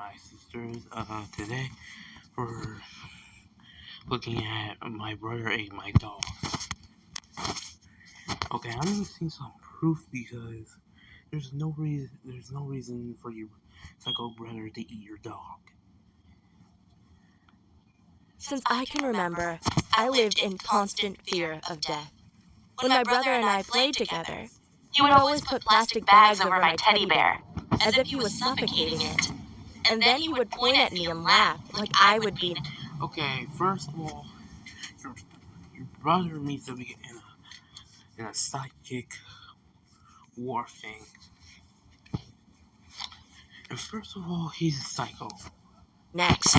my sisters. Today we're looking at my brother ate my dog. Okay, I'm gonna see some proof because there's no reason for your psycho brother to eat your dog. Since I can remember, I lived in constant fear of death. When my brother and I played together, he would always put plastic bags over my teddy bear, as if he was suffocating it. And then he would point at me and laugh like I would be... Okay, first of all, your brother needs to be in a psychic war thing. And first of all, he's a psycho. Next,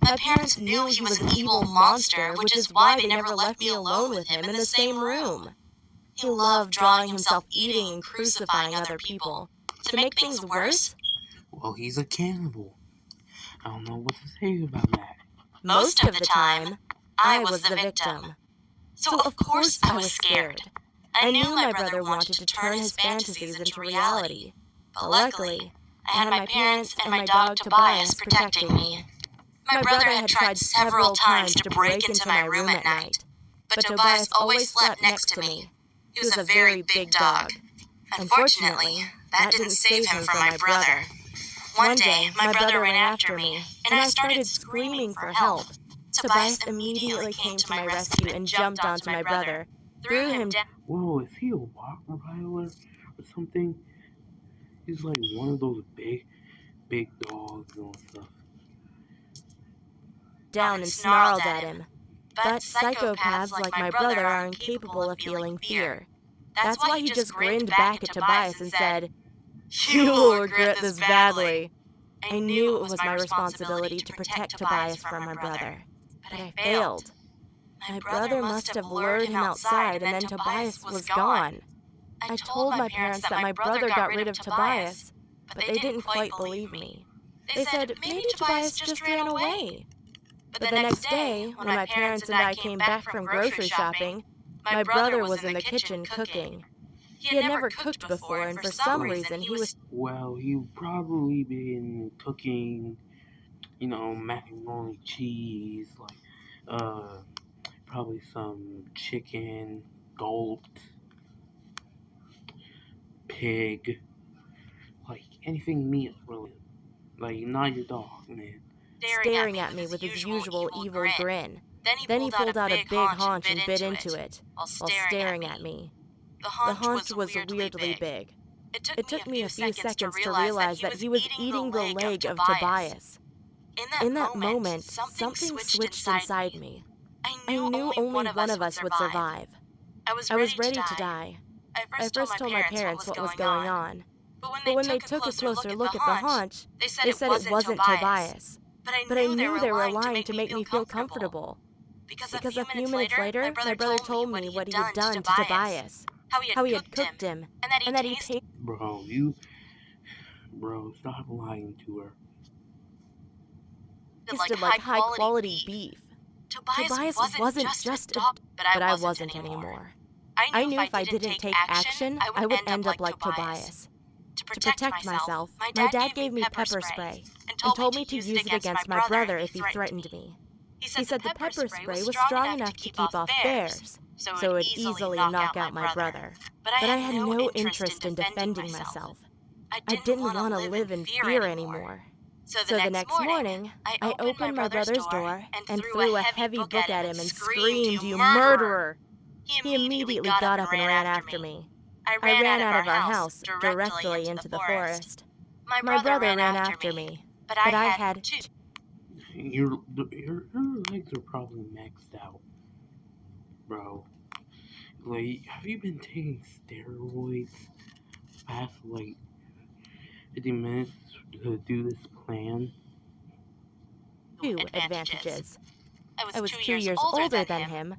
my parents knew he was an evil monster, which is why they never left me alone with him in the same room. He loved drawing himself eating and crucifying other people. To make things worse, Well, he's a cannibal. I don't know what to say about that. most of the time, I was the victim. So of course I was scared. I knew my brother wanted to turn his fantasies into reality. But luckily, I had my parents and my dog Tobias protecting me. My brother had tried several times to break into my room at night, but Tobias always slept next to me. He was a very big dog. Unfortunately, that didn't save him from my brother. One day, my brother ran after me, and I started screaming for help. Tobias immediately came to my rescue and jumped onto my brother, threw him down. Whoa, is he a Rottweiler or something? He's like one of those big dogs and stuff. Down and snarled at him. But psychopaths like my brother are incapable of feeling fear. That's why he just grinned back at Tobias and said, "You will regret this badly." I knew it was my responsibility to protect Tobias from my brother, but I failed. My brother must have lured him outside and then Tobias was gone. I told my parents that my brother got rid of Tobias, but they didn't quite believe me. They said maybe Tobias just ran away. But the next day, when my parents and I came back from grocery shopping, my brother was in the kitchen cooking. He had never cooked before, and for some reason he was... Well, he probably been cooking, macaroni cheese, probably some chicken, goat, pig, like anything meat related. Like, not your dog, man. Staring at me with his usual evil grin. Then he pulled out a big haunch and bit into it, while staring at me. The haunch was weirdly big. It took me a few seconds to realize that he was eating the leg of Tobias. In that moment, something switched inside me. I knew only one of us would survive. I was ready to die. I first told my parents what was going on. But when they took a closer look at the haunch, they said it wasn't Tobias. But I knew they were lying to make me feel comfortable. Because a few minutes later, my brother told me what he had done to Tobias, how he had cooked him, and that he tasted... Bro, stop lying to her. Tasted like high-quality beef. Tobias wasn't just a dog, but I wasn't anymore. I knew if I didn't take action, I would end up like Tobias. To protect myself, my dad gave me pepper spray and told me to use it against my brother if he threatened me. He said the pepper spray was strong enough to keep off bears, so it would easily knock out my brother. But I had no interest in defending myself. I didn't want to live in fear anymore. So the next morning, I opened my brother's door and threw a heavy book at him and screamed, "You murderer!" He immediately got up and ran after me. I ran out of our house, directly into the forest. My brother ran after me, but I had... Your legs are probably maxed out, bro. Like, have you been taking steroids past, 50 minutes to do this plan? Two advantages. I was 2 years older than him,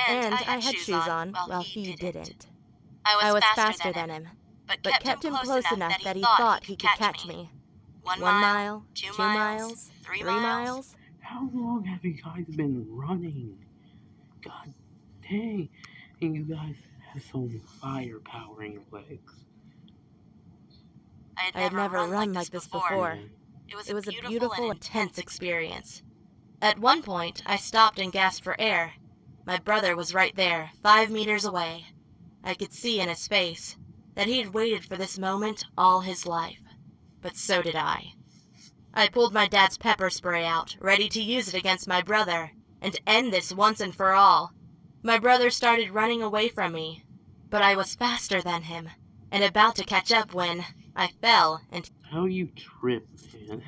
and I had shoes on while he didn't. I was faster than him, but kept him close enough that he thought he could catch me. 1 mile, 2 miles, 3 miles. How long have you guys been running? God dang, and you guys have some firepower in your legs. I had never run like this before. It was a beautiful, intense experience. At one point, I stopped and gasped for air. My brother was right there, 5 meters away. I could see in his face that he had waited for this moment all his life. But so did I. I pulled my dad's pepper spray out, ready to use it against my brother, and end this once and for all. My brother started running away from me, but I was faster than him, and about to catch up when I fell and... How you trip, man?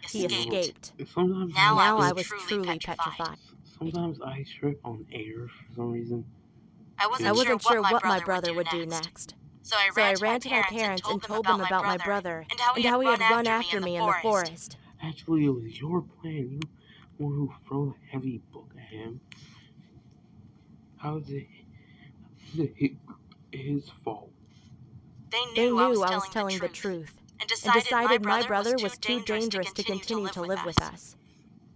He escaped. Sometimes Now I was truly petrified. Sometimes I trip on air for some reason. I wasn't sure what my brother would do next. So I ran to my parents and told them about my brother and how he had run after me in the forest. Actually, it was your plan. You were the one who threw a heavy book at him. How is it his fault? They knew I was telling the truth and decided my brother was too dangerous to continue to live with us.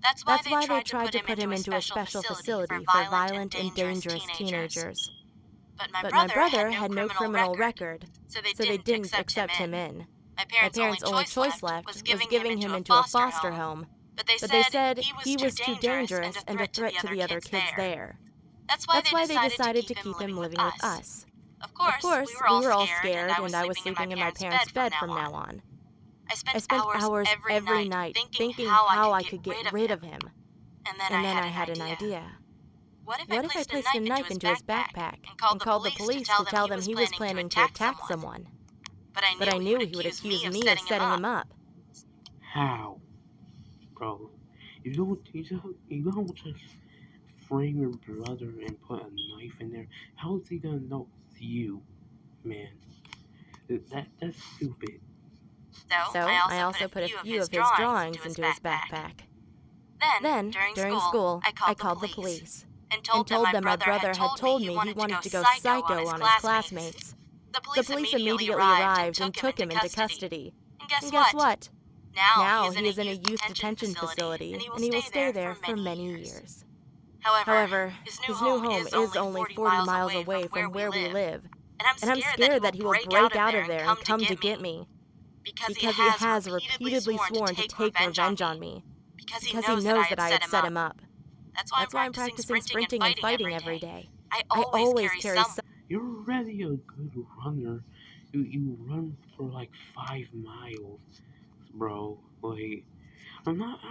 That's why they tried to put him into a special facility for violent and dangerous teenagers. But my brother had no criminal record, so they didn't accept him in. My parents' only choice left was giving him into a foster home, but they said he was too dangerous and a threat to the other kids there. That's why they decided to keep him living with us. Of course, we were all scared, and I was sleeping in my parents' bed from now on. I spent hours every night thinking how I could get rid of him. And then I had an idea. What if I placed a knife into his backpack and called the police to tell them he was planning to attack someone? But I knew he would accuse me of setting him up. How? Bro, you don't just frame your brother and put a knife in there. How is he gonna know it's you, man? That's stupid. So I also put a few of his drawings into his backpack. Then, during school, I called the police and told them my brother had told me he wanted to go psycho on his classmates. The police immediately arrived and took him into custody. And guess what? Now he is in a youth detention facility, and he will stay there for many years. However, his new home is only 40 miles away from where we live, and I'm scared that he will break out of there and come to get me. Because he has repeatedly sworn to take revenge on me. Because he knows that I had set him up. That's why I'm practicing sprinting and fighting every day. I always carry some... You're already a good runner. You run for like 5 miles, bro. Like, I'm not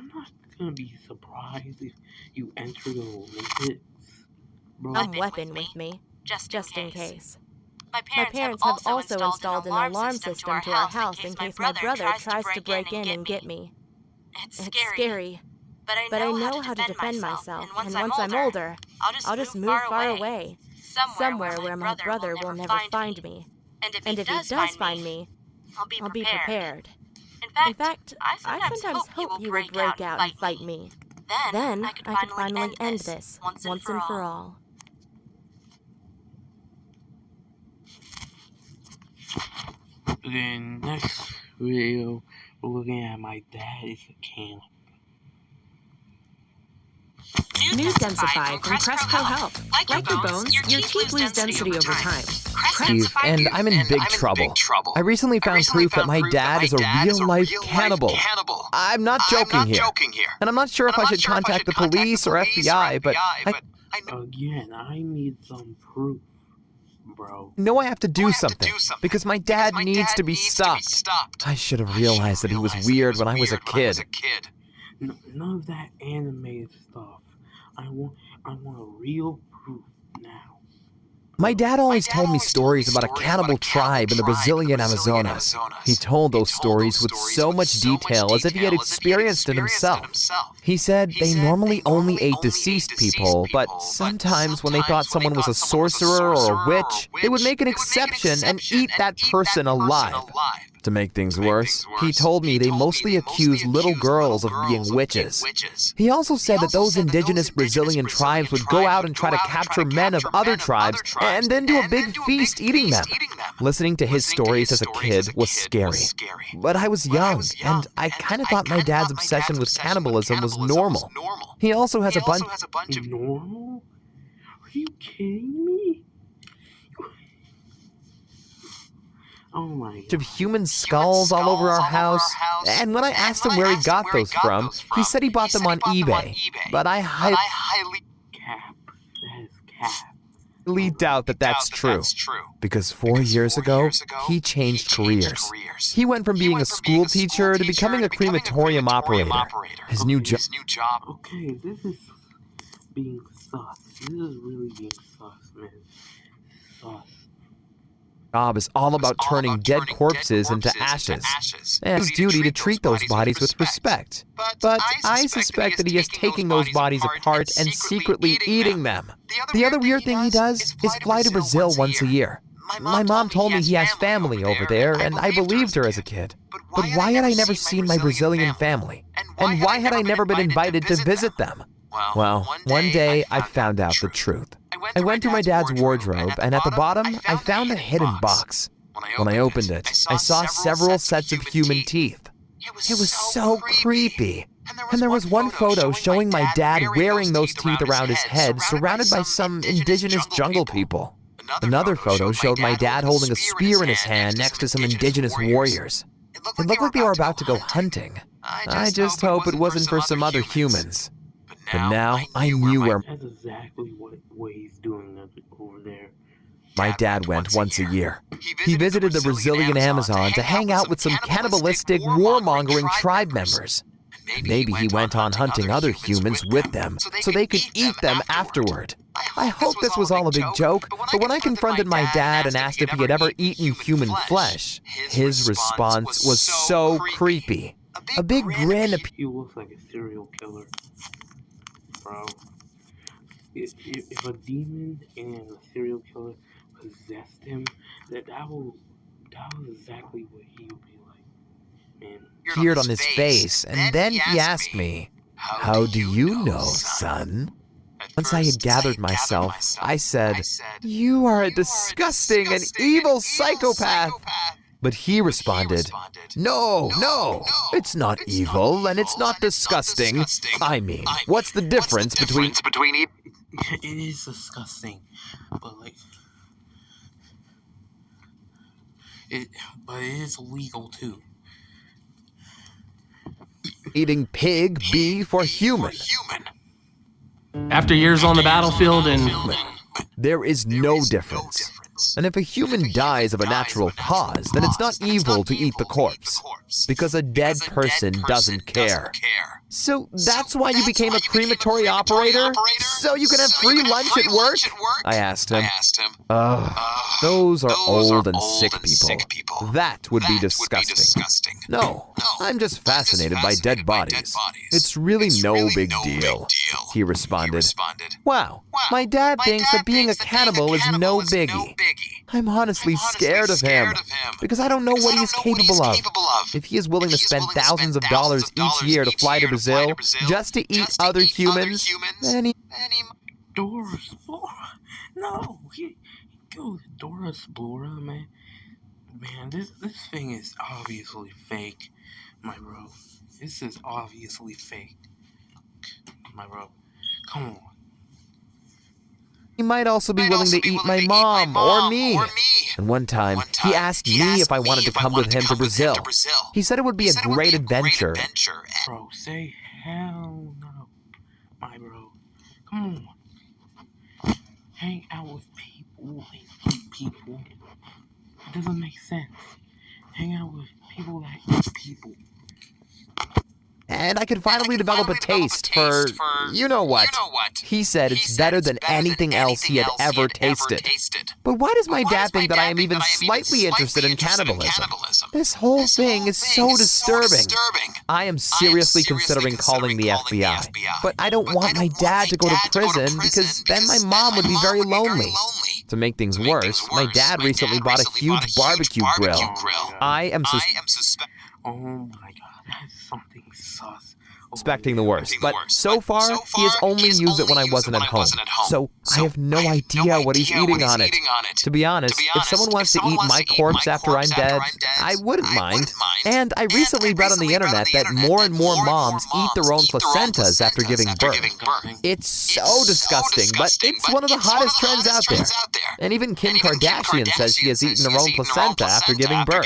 gonna be surprised if you enter the Olympics, bro. A weapon with me, just in case. My parents have also installed an alarm system to our house in case my brother tries to break in and get me. It's scary, but I know how to defend myself, and once I'm older, I'll just move far away, somewhere where my brother will never find me. And if he does find me, I'll be prepared. In fact, I sometimes hope you will break out and fight me. Then I could finally end this, once and for all. The next video, we're looking at my dad is a can. New Densify from Cresco Health. Like your bones, your teeth lose density over time. Steve, and I'm in big trouble. I recently found proof that my dad is a real-life cannibal. I'm not joking here. And I'm not sure if I should contact the police or FBI, but Again, I need some proof, bro. No, I have to do something, because my dad needs to be stopped. I should have realized that he was weird when I was a kid. None of that animated stuff. I want a real proof now. My dad always told me stories about a cannibal tribe in the Brazilian Amazonas. He told those stories with so much detail as if he had experienced it himself. He said they normally only ate deceased people, but sometimes when they thought someone was a sorcerer or a witch, they would make an exception and eat that person alive. To make things worse, he told me they mostly accuse little girls of being witches. He also said that those indigenous Brazilian tribes would go out and try to capture men of other tribes and then do a big feast eating them. Listening to his stories as a kid was scary. But I was young, and I kind of thought my dad's obsession with cannibalism was normal. He also has a bunch... Normal? Are you kidding me? Oh my of god. human skulls all over our house. And when I asked him where he got those from, he said he bought them on eBay. But I highly Cap. That is cap. doubt that that's true. Because 4 years ago, he changed careers. He went from being a school teacher to becoming a crematorium operator. His new job. Okay, this is being sus. This is really being sus, man. Sus. Job is all about turning dead corpses into ashes, and his duty to treat those bodies with respect. But I suspect that he is taking those bodies apart and secretly eating them. The other weird thing he does is fly to Brazil once a year. My mom told me he has family over there, and I believed her as a kid. But why had I never seen my Brazilian family? And why had I never been invited to visit them? Well, one day I found out the truth. I went through my dad's wardrobe, and at the bottom, I found a hidden box. When I opened it, I saw several sets of human teeth. It was so creepy. And there was one photo showing my dad wearing those teeth around his head, surrounded by some indigenous jungle people. Another photo showed my dad holding a spear in his hand next to some indigenous warriors. It looked like they were about to go hunting. I just hope it wasn't for some other humans. But now I knew where That's exactly what he's doing over there. my dad went once a year. He visited the Brazilian Amazon to hang out with some cannibalistic, warmongering tribe members. Maybe he went on hunting other humans with them so they could eat them afterward. I hope this was all a big joke, but when I confronted my dad and asked if he had ever eaten human flesh, his response was so creepy. A big grin appeared. He looks like a serial killer, bro. If a demon and a serial killer possessed him, that was exactly what he would be like, man. Appeared on his face, and then he asked me, "How do you know, son?" Once I had gathered myself, I said, "You are a disgusting and evil psychopath." But he responded, No, it's not evil and it's not disgusting. I mean, what's the difference between... It is disgusting, but it is illegal too. eating pig, beef, or human? After years on the battlefield and... There is no difference. And if a human dies of a natural cause, then it's not evil to eat the corpse, because a dead person doesn't care. So that's why you became a crematory operator? So you can have free lunch at work? I asked him. Those are old and sick people. That would be disgusting. No, I'm just fascinated by dead bodies. It's really no big deal, he responded. Wow, my dad thinks that being a cannibal is no biggie. I'm honestly scared of him, because I don't know what he is capable of. If he is willing to spend thousands of dollars each year to fly to Brazil just to eat other humans, then he... Dora Explorer? No, he goes Dora Explorer, man. Man, this thing is obviously fake, my bro. This is obviously fake, my bro. Come on. He might also be willing to eat my mom or me. And one time, he asked me if I wanted to come with him to Brazil. He said it would be a great adventure. Bro, say hell no, my bro. Come on. Hang out with people and eat people. It doesn't make sense. Hang out with people that eat people. And I could finally develop a taste for you know what. He said it's better than anything else he had ever tasted. But why does my dad think that I am even slightly interested in cannibalism? This whole thing is so disturbing. I am seriously considering calling the FBI. But I don't want my dad to go to prison because then my mom would be very lonely. To make things worse, my dad recently bought a huge barbecue grill. I am Oh my god, that's something sus. Expecting the worst, but so far, he has only used it when I wasn't at home. So I have no idea what he's eating on it. To be honest, if someone wants to eat my corpse after I'm dead, I wouldn't mind. And I recently read on the internet that more and more moms eat their own placentas after giving birth. It's so disgusting, but it's one of the hottest trends out there. And even Kim Kardashian says she has eaten her own placenta after giving birth.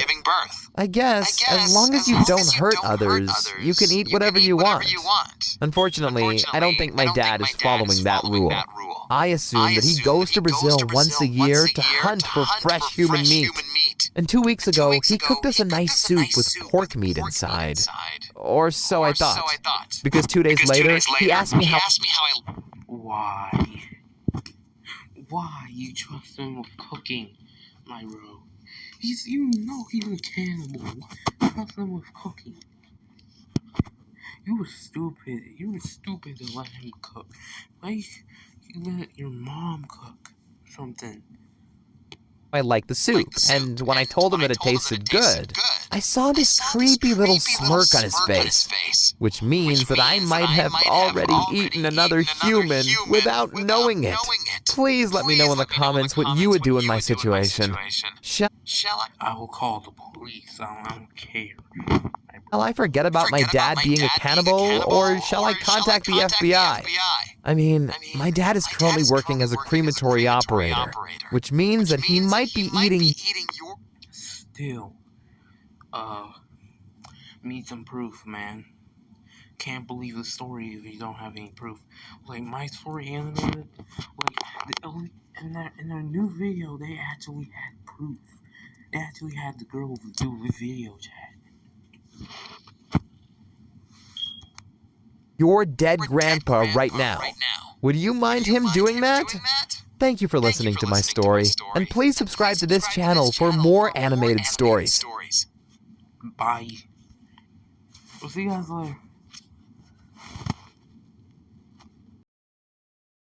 I guess, as long as you don't hurt others, you can eat whatever you want. Unfortunately, I don't think my dad is following that rule. I assume that he goes to Brazil once a year to hunt for fresh human meat. And 2 weeks ago, he cooked us a nice soup with pork meat inside. Or so I thought. Because 2 days later, he asked me how Why? Why you trust him with cooking, my bro? He's a cannibal. Trust him with cooking. You were stupid. You were stupid to let him cook. Why you let your mom cook something? I liked the soup, and when I told him that it tasted good, I saw this creepy little smirk on his face, which means that I might have already eaten another human without knowing it. Please let me know in the comments what you would do in my situation. Shall I will call the police. I don't care. I forget about my dad being a cannibal, or shall I contact the FBI? I mean, my dad is currently working as a crematory operator, which means that he might be eating your... Still, need some proof, man. Can't believe the story if you don't have any proof. Like, my story animated, in their new video, they actually had proof. They actually had the girl do the video chat. Your dead grandpa right now. Would you mind him doing that? Thank you for listening to my story, and please subscribe to this channel for more animated stories. Bye. We'll see you guys later.